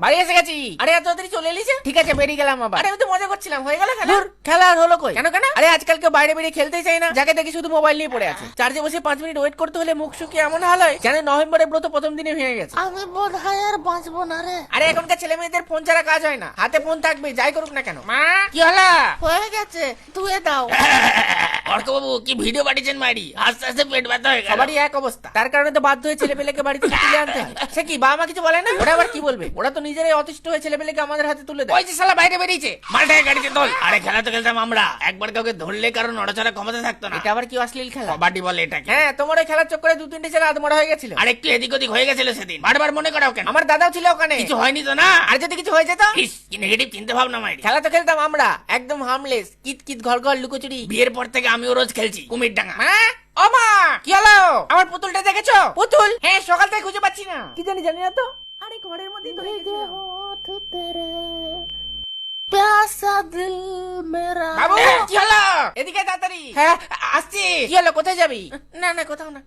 বাড়ি এসে গেছি। আরে এত তাড়াতাড়ি চলে এলিস? ঠিক আছে, বেরিয়ে গেলাম আবার। আরে আমি তো মজা করছিলাম, হয়ে গেল খেলা? খেলা আর হলো কই? কেন কেন? আরে আজকাল কেউ বাইরে বেরিয়ে খেলতেই চাই না, যাকে দেখি শুধু মোবাইল নিয়ে পড়ে আছে। চার্জে বসে 5 মিনিট ওয়েট করতে হলে মুখ শুকিয়ে এমন হাল হয় যেন নভেম্বরের ব্রত প্রথম দিনে ভেঙে গেছে। আমি বোধ হয় আর বাঁচবো না রে। আরে এখনকার ছেলে মেয়েদের ফোন ছাড়া কাজ হয় না, হাতে ফোন থাকবে যাই করুক না কেন। মা কি হলো? হয়ে গেছে, ধুয়ে দাও। অর্কবাবু কি ভিডিও পাঠিয়েছেন মাইরি? আস্তে আস্তে পেট ব্যথা হয়ে গেল। সবারই এক অবস্থা, তার কারণে তো বাধ্য হয়ে ছেলে পেলেকে বাড়িতে তুলে আনতে হয়। সে কি বাবা মা কিছু বলে না? ওরা আবার কি বলবে? ওরা তো নিজেরাই অতিষ্ঠ হয়ে ছেলে পেলেকে আমাদের হাতে তুলে দেয়। ওই যে শালা বাইরে বেরিয়েছে, মালটাকে গাড়িতে তোল। আরে খেলা তো খেলতাম আমরা, একবার কাউকে ধরলে কারণ নড়াচড়া ক্ষমতা থাকতো না। এটা আবার কি অশ্লীল খেলা? কবাডি বলে এটাকে। হ্যাঁ, তোমার ওই খেলার চক্করে 2-3টে ছেলে আদমরা হয়ে গেছিল। আর একটু এদিক ওদিক হয়ে গেছিল সেদিন, বারবার মনে করাও কেন? আমার দাদাও ছিল ওখানে, কিছু হয়নি তো না? আর যদি কিছু হয়ে যেত? ইস, কি নেগেটিভ চিন্তা ভাবনা মাইরি। খেলা তো খেলতাম আমরা একদম হার্মলেস, কিত কিত ঘর ঘর লুকোচুরি। বিয়ের পর থেকে আমিও রোজ খেলছি কুমির ডাঙ্গা। হ্যাঁ ও মা, কি হলো? আমার পুতুলটা দেখেছো? পুতুল? হ্যাঁ, সকাল থেকে খুঁজে পাচ্ছি না, কি জানি না তো। আরে ঘরের মধ্যেই তো রেখেছিলাম। होठ तेरे प्यासा दिल मेरा। বাবু কি হলো? এদিকে তাড়াতাড়ি। হ্যাঁ আসছি। কি হলো, কোথায় যাবি? না না, কোথাও না।